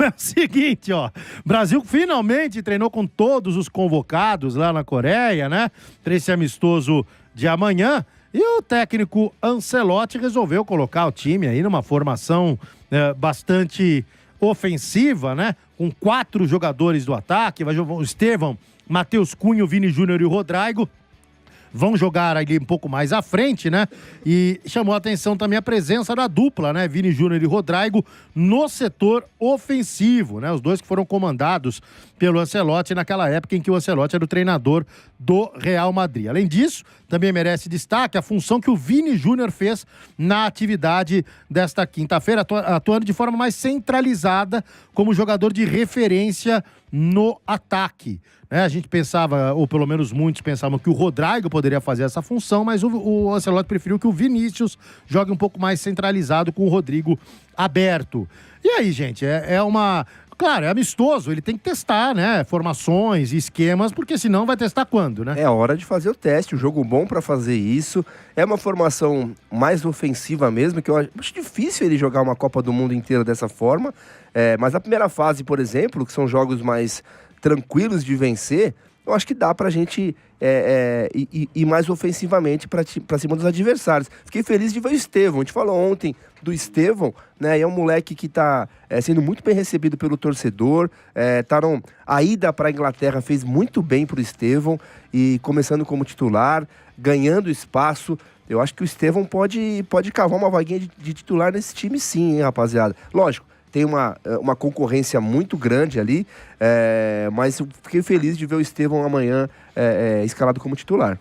é o seguinte, ó. Brasil finalmente treinou com todos os convocados lá na Coreia, né? Para esse amistoso de amanhã. E o técnico Ancelotti resolveu colocar o time aí numa formação bastante ofensiva, né? Com 4 jogadores do ataque. Vai jogar o Estevão, Matheus Cunha, o Vini Júnior e o Rodrigo. Vão jogar ali um pouco mais à frente, né? E chamou a atenção também a presença da dupla, né? Vini Júnior e Rodrigo no setor ofensivo, né? Os dois que foram comandados pelo Ancelotti naquela época em que o Ancelotti era o treinador do Real Madrid. Além disso, também merece destaque a função que o Vini Júnior fez na atividade desta quinta-feira, atuando de forma mais centralizada como jogador de referência no ataque. A gente pensava, ou pelo menos muitos pensavam, que o Rodrigo poderia fazer essa função, mas o Ancelotti preferiu que o Vinícius jogue um pouco mais centralizado com o Rodrigo aberto. E aí, gente, claro, é amistoso, ele tem que testar, né, formações e esquemas, porque senão vai testar quando, né? É hora de fazer o teste, o jogo bom para fazer isso. É uma formação mais ofensiva mesmo, que eu acho difícil ele jogar uma Copa do Mundo inteira dessa forma. Mas a primeira fase, por exemplo, que são jogos mais tranquilos de vencer, eu acho que dá pra gente ir mais ofensivamente pra cima dos adversários. Fiquei feliz de ver o Estevão. A gente falou ontem do Estevão, né? E é um moleque que tá sendo muito bem recebido pelo torcedor. A ida pra Inglaterra fez muito bem pro Estevão, e começando como titular, ganhando espaço. Eu acho que o Estevão pode cavar uma vaguinha de titular nesse time sim, hein, rapaziada. Lógico, tem uma concorrência muito grande ali, mas eu fiquei feliz de ver o Estevão amanhã escalado como titular.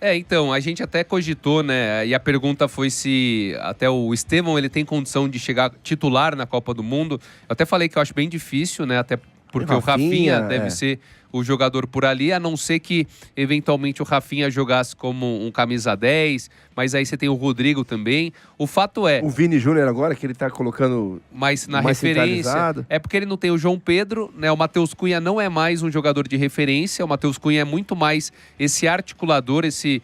Então, a gente até cogitou, né, e a pergunta foi se até o Estevão ele tem condição de chegar titular na Copa do Mundo. Eu até falei que eu acho bem difícil, né, até porque o Rafinha deve ser o jogador por ali, a não ser que eventualmente o Rafinha jogasse como um camisa 10, mas aí você tem o Rodrigo também. O fato é... O Vini Júnior agora, que ele tá colocando mais na referência, é porque ele não tem o João Pedro, né? O Matheus Cunha não é mais um jogador de referência, o Matheus Cunha é muito mais esse articulador, esse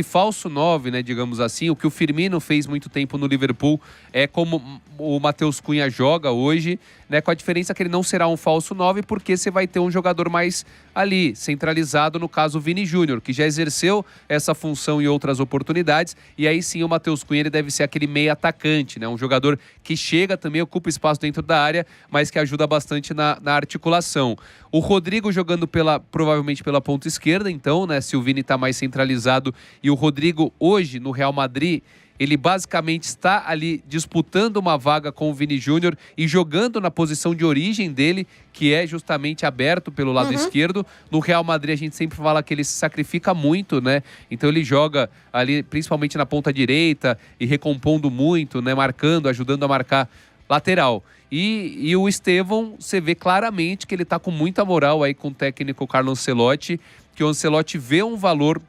falso 9, né, digamos assim. O que o Firmino fez muito tempo no Liverpool é como o Matheus Cunha joga hoje, né, com a diferença que ele não será um falso 9, porque você vai ter um jogador mais ali, centralizado, no caso o Vini Júnior, que já exerceu essa função em outras oportunidades, e aí sim o Matheus Cunha ele deve ser aquele meio atacante, né, um jogador que chega também, ocupa espaço dentro da área, mas que ajuda bastante na articulação. O Rodrigo jogando provavelmente pela ponta esquerda, então, né, se o Vini está mais centralizado, e o Rodrigo hoje no Real Madrid, ele basicamente está ali disputando uma vaga com o Vini Júnior e jogando na posição de origem dele, que é justamente aberto pelo lado esquerdo. No Real Madrid a gente sempre fala que ele se sacrifica muito, né? Então ele joga ali principalmente na ponta direita e recompondo muito, né? Marcando, ajudando a marcar lateral. E o Estevão, você vê claramente que ele está com muita moral aí com o técnico Carlo Ancelotti, que o Ancelotti vê um valor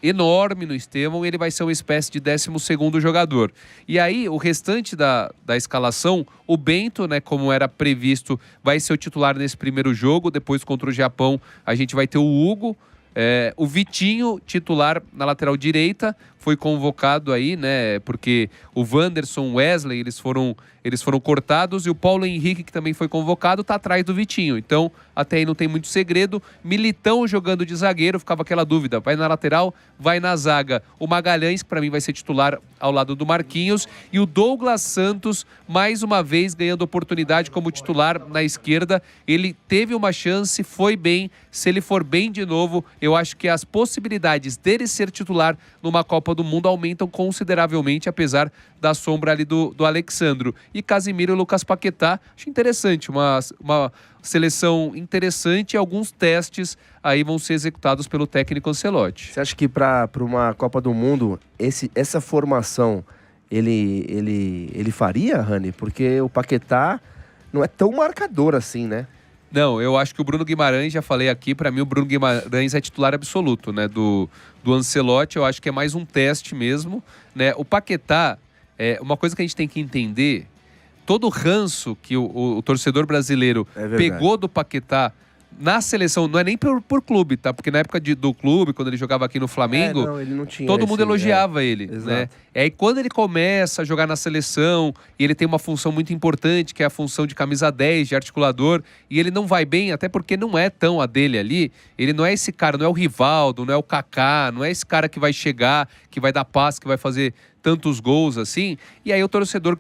enorme no Estevão, e ele vai ser uma espécie de 12º jogador. E aí, o restante da escalação, o Bento, né, como era previsto, vai ser o titular nesse primeiro jogo. Depois, contra o Japão, a gente vai ter o Hugo, o Vitinho, titular na lateral direita, foi convocado aí, né, porque o Wanderson, Wesley, eles foram cortados, e o Paulo Henrique, que também foi convocado, tá atrás do Vitinho. Então, até aí não tem muito segredo. Militão jogando de zagueiro, ficava aquela dúvida, vai na lateral, vai na zaga. O Magalhães, que para mim vai ser titular ao lado do Marquinhos, e o Douglas Santos, mais uma vez ganhando oportunidade como titular na esquerda. Ele teve uma chance, foi bem. Se ele for bem de novo, eu acho que as possibilidades dele ser titular numa Copa do Mundo aumentam consideravelmente, apesar da sombra ali do Alexandro. E Casemiro e Lucas Paquetá, acho interessante, uma seleção interessante, e alguns testes aí vão ser executados pelo técnico Ancelotti. Você acha que para uma Copa do Mundo, essa formação, ele faria, Rani? Porque o Paquetá não é tão marcador assim, né? Não, eu acho que o Bruno Guimarães, já falei aqui, para mim o Bruno Guimarães é titular absoluto, né, do Ancelotti. Eu acho que é mais um teste mesmo, né? O Paquetá, uma coisa que a gente tem que entender, todo o ranço que o torcedor brasileiro pegou do Paquetá na seleção, não é nem por clube, tá? Porque na época do clube, quando ele jogava aqui no Flamengo, ele não tinha todo mundo elogiava ele, né? E aí quando ele começa a jogar na seleção, e ele tem uma função muito importante, que é a função de camisa 10, de articulador, e ele não vai bem, até porque não é tão a dele ali, ele não é esse cara, não é o Rivaldo, não é o Kaká, não é esse cara que vai chegar, que vai dar passe, que vai fazer tantos gols assim, e aí o torcedor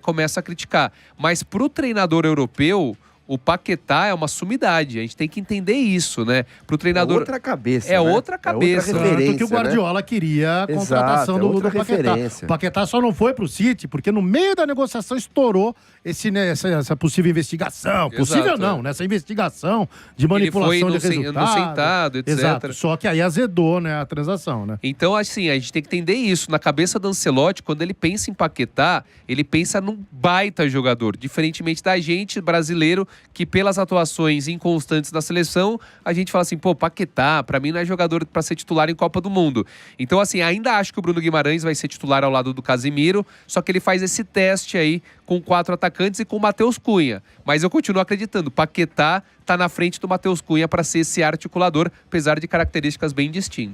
começa a criticar. Mas pro treinador europeu, o Paquetá é uma sumidade. A gente tem que entender isso, né? Pro treinador... É outra cabeça, É outra cabeça. outra referência, tanto que o Guardiola queria a contratação do Paquetá. O Paquetá só não foi pro City porque no meio da negociação estourou essa possível investigação. Possível não, nessa investigação de manipulação de resultados. Inocentado, etc. Exato. Só que aí azedou, né, a transação, né? Então, assim, a gente tem que entender isso. Na cabeça do Ancelotti, quando ele pensa em Paquetá, ele pensa num baita jogador. Diferentemente da gente, brasileiro, que pelas atuações inconstantes na seleção, a gente fala assim, pô, Paquetá, pra mim não é jogador pra ser titular em Copa do Mundo. Então, assim, ainda acho que o Bruno Guimarães vai ser titular ao lado do Casemiro, só que ele faz esse teste aí com 4 atacantes e com o Matheus Cunha. Mas eu continuo acreditando, Paquetá tá na frente do Matheus Cunha pra ser esse articulador, apesar de características bem distintas.